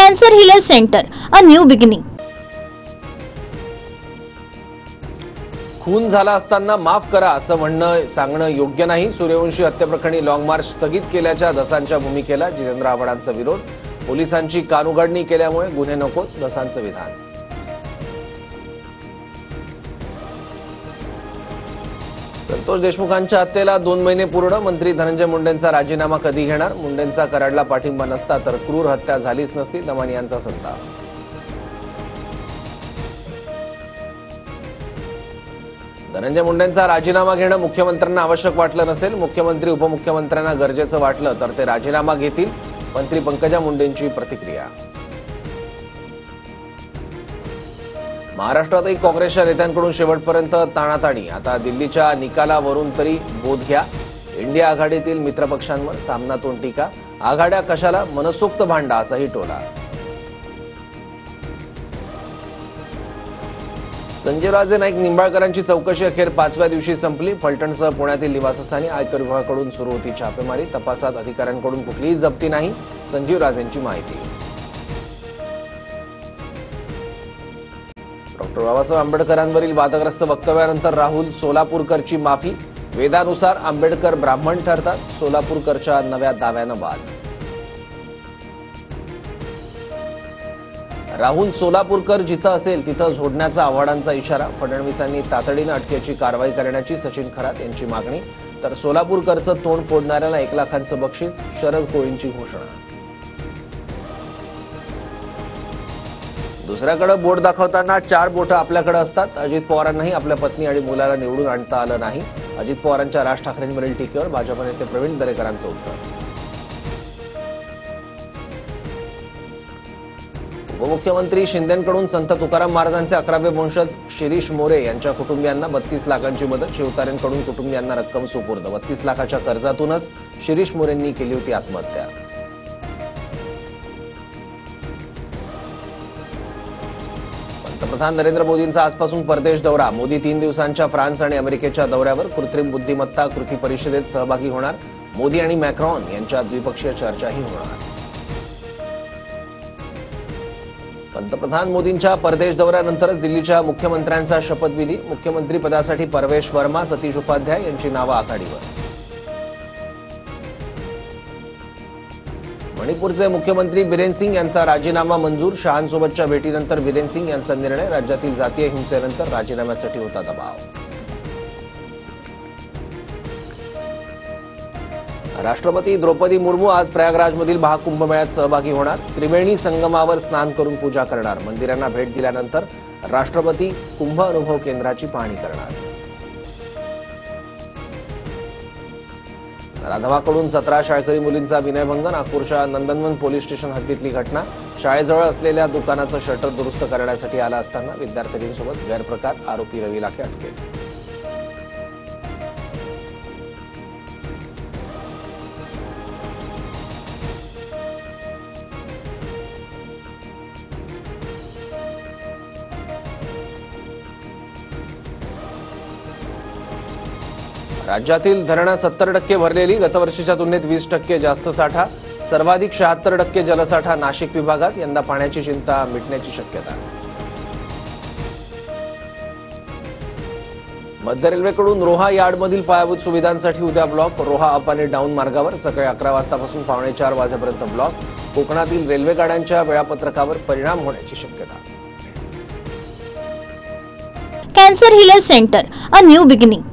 Cancer Healer Center, a new beginning. खून झाला असताना माफ करा असं सांगणं योग्य नाही. सूर्यवंशी हत्येप्रकरणी लॉंग मार्च स्थगित केल्याच्या दसांच्या भूमिकेला जितेंद्र आव्हाडांचा विरोध. पोलिसांची कानउघडणी केल्यामुळे गुन्हे नकोत, दसांचं विधान. संतोष देशमुखांच्या हत्येला 2 महिने पूर्ण. मंत्री धनंजय मुंडेंचा राजीनामा कधी घेणार? मुंडेंचा कराडला पाठिंबा नसता तर क्रूर हत्या झालीच नसती, दमानी यांचा संताप. धनंजय मुंडेंचा राजीनामा घेणं मुख्यमंत्र्यांना आवश्यक वाटलं नसेल. मुख्यमंत्री उपमुख्यमंत्र्यांना गरजेचं वाटलं तर ते राजीनामा घेतील. मंत्री पंकजा मुंडेंची प्रतिक्रिया. महाराष्ट्रातही काँग्रेसच्या नेत्यांकडून शेवटपर्यंत ताणाताणी. आता दिल्लीच्या निकालावरून तरी बोध घ्या. इंडिया आघाडीतील मित्रपक्षांवर सामनातून टीका. आघाड्या कशाला, मनसोक्त भांडा असाही टोला. संजयराजे नाईक निंबाळकरांची चौकशी अखेर 5व्या दिवशी संपली. फलटणसह पुण्यातील निवासस्थानी आयकर विभागाकडून सुरू होती छापेमारी. तपासात अधिकाऱ्यांकडून कुठलीही जप्ती नाही, संजीवराजेंची माहिती. डॉक्टर बाबासाहेब आंबेडकरांवरील वादग्रस्त वक्तव्यानंतर राहुल सोलापूरकरची माफी. वेदानुसार आंबेडकर ब्राह्मण ठरतात, सोलापूरकरच्या नव्या दाव्यानं वाद. राहुल सोलापूरकर जिथं असेल तिथं झोडण्याचा आव्हाडांचा इशारा. फडणवीसांनी तातडीनं अटकेची कारवाई करण्याची सचिन खरात यांची मागणी. तर सोलापूरकरचं तोंड फोडणाऱ्याला 1 लाखांचं बक्षीस, शरद कोळींची घोषणा. दुसऱ्याकडे बोट दाखवताना 4 बोटं आपल्याकडे असतात. अजित पवारांनाही आपल्या पत्नी आणि मुलाला निवडून आणता आलं नाही. अजित पवारांच्या राज ठाकरेंवरील टीकेवर भाजप नेते प्रवीण दरेकरांचं उत्तर. उपमुख्यमंत्री शिंदेंकडून संत तुकाराम महाराजांचे 11वे वंशज शिरीष मोरे यांच्या कुटुंबियांना 32 लाखांची मदत. शिवतारेंकडून कुटुंबियांना रक्कम सुपूर्द. 32 लाखाच्या कर्जातूनच शिरीष मोरेंनी केली होती आत्महत्या. पंतप्रधान नरेंद्र मोदींचा आजपासून परदेश दौरा. मोदी 3 दिवसांच्या फ्रान्स आणि अमेरिकेच्या दौऱ्यावर. कृत्रिम बुद्धिमत्ता कृती परिषदेत सहभागी होणार. मोदी आणि मॅक्रॉन यांच्यात द्विपक्षीय चर्चाही होणार. पंतप्रधान मोदींच्या परदेश दौऱ्यानंतरच दिल्लीच्या मुख्यमंत्र्यांचा शपथविधी. मुख्यमंत्री पदासाठी परवेश वर्मा, सतीश उपाध्याय यांची नावं आघाडीवर. मणिपूरचे मुख्यमंत्री बिरेन सिंग यांचा राजीनामा मंजूर. शहांसोबतच्या भेटीनंतर बिरेन सिंग यांचा निर्णय. राज्यातील जातीय हिंसेनंतर राजीनाम्यासाठी होता दबाव. राष्ट्रपती द्रौपदी मुर्मू आज प्रयागराजमधील महाकुंभमेळ्यात सहभागी होणार. त्रिवेणी संगमावर स्नान करून पूजा करणार. मंदिरांना भेट दिल्यानंतर राष्ट्रपती कुंभ अनुभव केंद्राची पाहणी करणार. राधावाकडून 17 शाळकरी मुलींचा विनयभंग. नागपूरच्या नंदनवन पोलीस स्टेशन हद्दीतली घटना. शाळेजवळ असलेल्या दुकानाचं शटर दुरुस्त करण्यासाठी आला असताना विद्यार्थिनींसोबत गैरप्रकार. आरोपी रवी लाखे अटकेत. राज्यातील धरणं 70% भरलेली. गतवर्षीच्या तुलनेत 20% जास्त साठा. सर्वाधिक 76% जलसाठा नाशिक विभागात. यंदा पाण्याची चिंता मिटण्याची शक्यता. मध्य रेल्वेकडून रोहा यार्डमधील पायाभूत सुविधांसाठी उद्या ब्लॉक. रोहा अप आणि डाऊन मार्गावर सकाळी 11 वाजतापासून पावणे 4 वाजेपर्यंत ब्लॉक. कोकणातील रेल्वे गाड्यांच्या वेळापत्रकावर परिणाम होण्याची शक्यता. Cancer Healer Center, a new beginning.